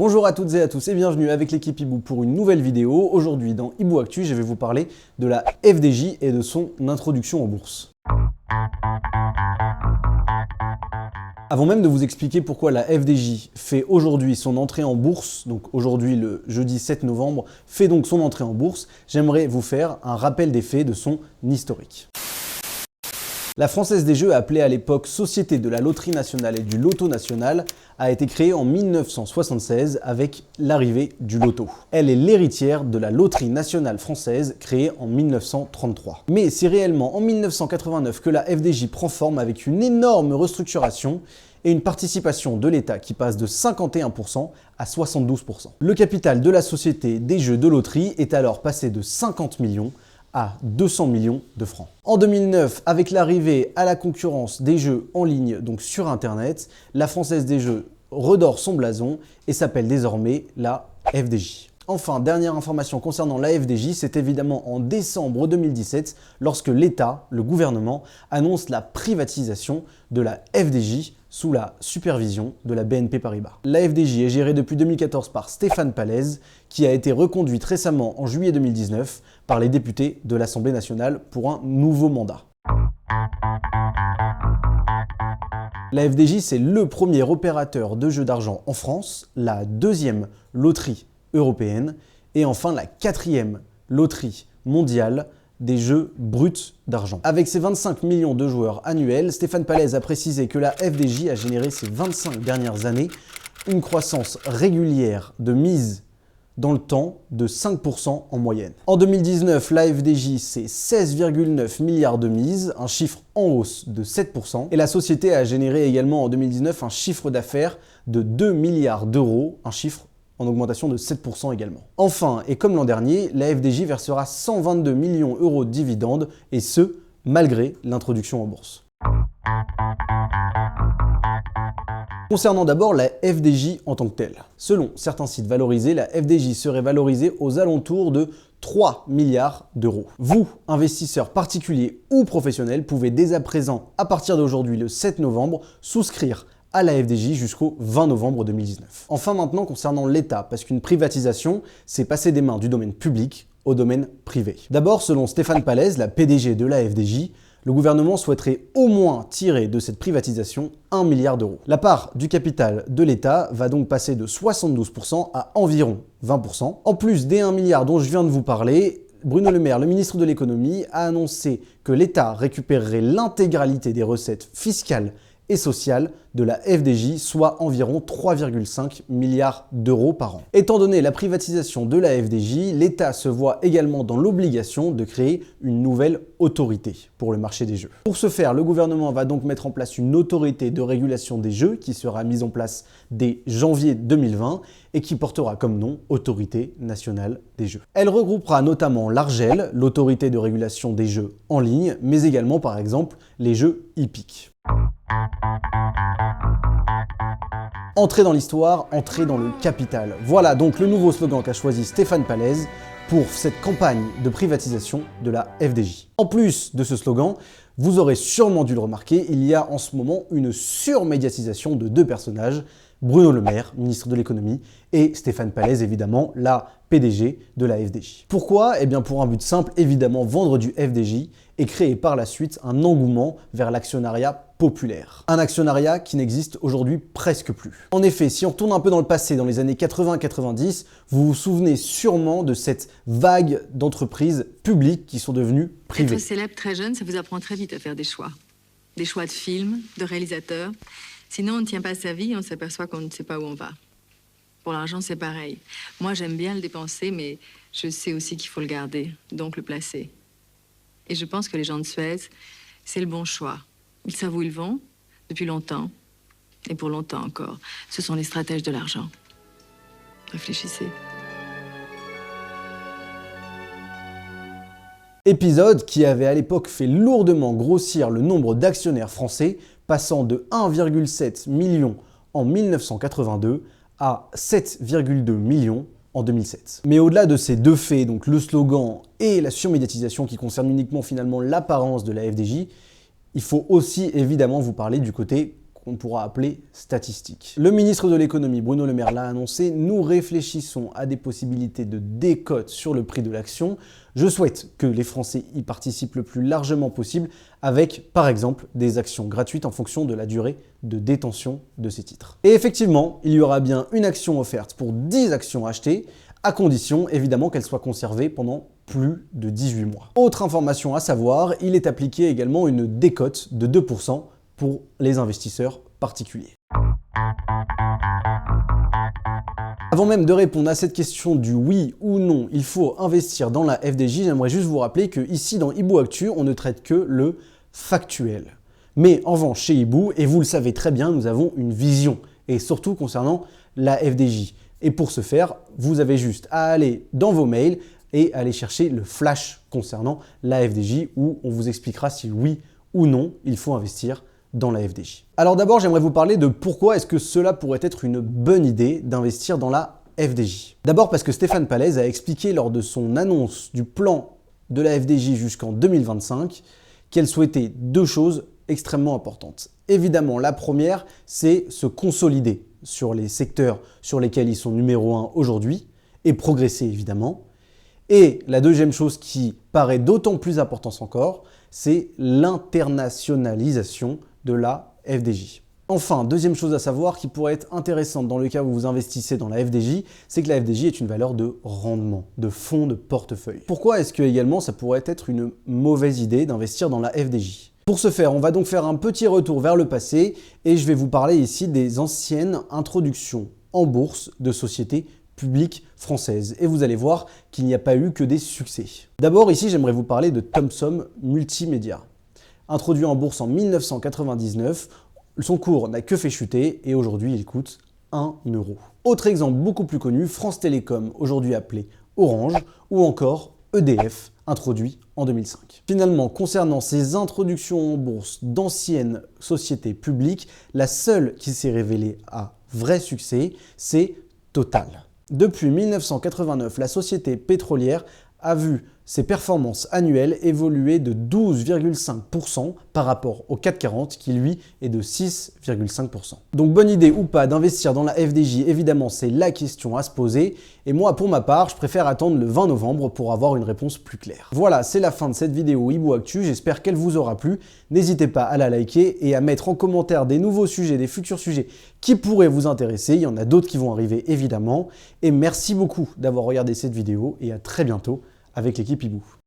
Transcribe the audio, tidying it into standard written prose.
Bonjour à toutes et à tous et bienvenue avec l'équipe Hibou pour une nouvelle vidéo. Aujourd'hui dans Hibou Actu, je vais vous parler de la FDJ et de son introduction en bourse. Avant même de vous expliquer pourquoi la FDJ fait aujourd'hui son entrée en bourse, donc aujourd'hui le jeudi 7 novembre, fait donc son entrée en bourse, j'aimerais vous faire un rappel des faits de son historique. La Française des Jeux, appelée à l'époque Société de la Loterie Nationale et du Loto National, a été créée en 1976 avec l'arrivée du loto. Elle est l'héritière de la Loterie Nationale Française créée en 1933. Mais c'est réellement en 1989 que la FDJ prend forme avec une énorme restructuration et une participation de l'État qui passe de 51% à 72%. Le capital de la Société des Jeux de Loterie est alors passé de 50 millions à 200 millions de francs. En 2009, avec l'arrivée à la concurrence des jeux en ligne, donc sur Internet, la Française des Jeux redore son blason et s'appelle désormais la FDJ. Enfin, dernière information concernant la FDJ, c'est évidemment en décembre 2017 lorsque l'État, le gouvernement, annonce la privatisation de la FDJ sous la supervision de la BNP Paribas. La FDJ est gérée depuis 2014 par Stéphane Pallez, qui a été reconduite récemment en juillet 2019 par les députés de l'Assemblée nationale pour un nouveau mandat. La FDJ, c'est le premier opérateur de jeux d'argent en France, la deuxième loterie européenne et enfin la quatrième loterie mondiale des jeux bruts d'argent. Avec ses 25 millions de joueurs annuels, Stéphane Pallez a précisé que la FDJ a généré ces 25 dernières années une croissance régulière de mise dans le temps de 5% en moyenne. En 2019, la FDJ, c'est 16,9 milliards de mise, un chiffre en hausse de 7%. Et la société a généré également en 2019 un chiffre d'affaires de 2 milliards d'euros, un chiffre en augmentation de 7% également. Enfin, et comme l'an dernier, la FDJ versera 122 millions d'euros de dividendes, et ce, malgré l'introduction en bourse. Concernant d'abord la FDJ en tant que telle. Selon certains sites valorisés, la FDJ serait valorisée aux alentours de 3 milliards d'euros. Vous, investisseurs particuliers ou professionnels, pouvez dès à présent, à partir d'aujourd'hui le 7 novembre, souscrire à la FDJ jusqu'au 20 novembre 2019. Enfin maintenant concernant l'État, parce qu'une privatisation, c'est passer des mains du domaine public au domaine privé. D'abord, selon Stéphane Pallez, la PDG de la FDJ, le gouvernement souhaiterait au moins tirer de cette privatisation 1 milliard d'euros. La part du capital de l'État va donc passer de 72% à environ 20%. En plus des 1 milliard dont je viens de vous parler, Bruno Le Maire, le ministre de l'économie, a annoncé que l'État récupérerait l'intégralité des recettes fiscales et sociale de la FDJ, soit environ 3,5 milliards d'euros par an. Étant donné la privatisation de la FDJ, l'État se voit également dans l'obligation de créer une nouvelle autorité pour le marché des jeux. Pour ce faire, le gouvernement va donc mettre en place une autorité de régulation des jeux qui sera mise en place dès janvier 2020 et qui portera comme nom Autorité nationale des jeux. Elle regroupera notamment l'ARJEL, l'autorité de régulation des jeux en ligne, mais également par exemple les jeux hippiques. Entrer dans l'histoire, entrer dans le capital. Voilà donc le nouveau slogan qu'a choisi Stéphane Pallez pour cette campagne de privatisation de la FDJ. En plus de ce slogan, vous aurez sûrement dû le remarquer, il y a en ce moment une surmédiatisation de deux personnages, Bruno Le Maire, ministre de l'économie, et Stéphane Pallez, évidemment, la PDG de la FDJ. Pourquoi ? Eh bien pour un but simple, évidemment, vendre du FDJ et créer par la suite un engouement vers l'actionnariat populaire. Un actionnariat qui n'existe aujourd'hui presque plus. En effet, si on retourne un peu dans le passé, dans les années 80-90, vous vous souvenez sûrement de cette vague d'entreprises publiques qui sont devenues privées. Être célèbre très jeune, ça vous apprend très vite à faire des choix. Des choix de films, de réalisateurs. Sinon, on ne tient pas sa vie et on s'aperçoit qu'on ne sait pas où on va. Pour l'argent, c'est pareil. Moi, j'aime bien le dépenser, mais je sais aussi qu'il faut le garder, donc le placer. Et je pense que les gens de Suez, c'est le bon choix. Ils savent où ils vont, depuis longtemps, et pour longtemps encore. Ce sont les stratèges de l'argent. Réfléchissez. Épisode qui avait à l'époque fait lourdement grossir le nombre d'actionnaires français, passant de 1,7 million en 1982 à 7,2 millions en 2007. Mais au-delà de ces deux faits, donc le slogan et la surmédiatisation qui concernent uniquement finalement l'apparence de la FDJ, il faut aussi évidemment vous parler du côté qu'on pourra appeler statistiques. Le ministre de l'économie, Bruno Le Maire, l'a annoncé, nous réfléchissons à des possibilités de décote sur le prix de l'action. Je souhaite que les Français y participent le plus largement possible avec, par exemple, des actions gratuites en fonction de la durée de détention de ces titres. Et effectivement, il y aura bien une action offerte pour 10 actions achetées, à condition évidemment qu'elles soient conservées pendant plus de 18 mois. Autre information à savoir, il est appliqué également une décote de 2% pour les investisseurs particuliers. Avant même de répondre à cette question du oui ou non, il faut investir dans la FDJ, j'aimerais juste vous rappeler que ici dans Hibou Actu, on ne traite que le factuel. Mais en revanche, chez Hibou, et vous le savez très bien, nous avons une vision, et surtout concernant la FDJ. Et pour ce faire, vous avez juste à aller dans vos mails et aller chercher le flash concernant la FDJ où on vous expliquera si oui ou non il faut investir dans la FDJ. Alors d'abord, j'aimerais vous parler de pourquoi est-ce que cela pourrait être une bonne idée d'investir dans la FDJ. D'abord parce que Stéphane Pallez a expliqué lors de son annonce du plan de la FDJ jusqu'en 2025 qu'elle souhaitait deux choses extrêmement importantes. Évidemment, la première, c'est se consolider sur les secteurs sur lesquels ils sont numéro 1 aujourd'hui et progresser évidemment. Et la deuxième chose qui paraît d'autant plus importante encore, c'est l'internationalisation de la FDJ. Enfin, deuxième chose à savoir qui pourrait être intéressante dans le cas où vous investissez dans la FDJ, c'est que la FDJ est une valeur de rendement, de fonds de portefeuille. Pourquoi est-ce que également ça pourrait être une mauvaise idée d'investir dans la FDJ ? Pour ce faire, on va donc faire un petit retour vers le passé et je vais vous parler ici des anciennes introductions en bourse de sociétés publiques françaises. Et vous allez voir qu'il n'y a pas eu que des succès. D'abord, ici, j'aimerais vous parler de Thomson Multimédia. Introduit en bourse en 1999, son cours n'a que fait chuter et aujourd'hui, il coûte 1 euro. Autre exemple beaucoup plus connu, France Télécom, aujourd'hui appelé Orange, ou encore EDF, introduit en 2005. Finalement, concernant ces introductions en bourse d'anciennes sociétés publiques, la seule qui s'est révélée à vrai succès, c'est Total. Depuis 1989, la société pétrolière a vu ses performances annuelles évoluer de 12,5% par rapport au CAC 40 qui lui est de 6,5%. Donc bonne idée ou pas d'investir dans la FDJ, évidemment c'est la question à se poser et moi pour ma part je préfère attendre le 20 novembre pour avoir une réponse plus claire. Voilà, c'est la fin de cette vidéo Hibou Actu, j'espère qu'elle vous aura plu. N'hésitez pas à la liker et à mettre en commentaire des nouveaux sujets, des futurs sujets qui pourraient vous intéresser, il y en a d'autres qui vont arriver évidemment. Et merci beaucoup d'avoir regardé cette vidéo et à très bientôt avec l'équipe Hibou.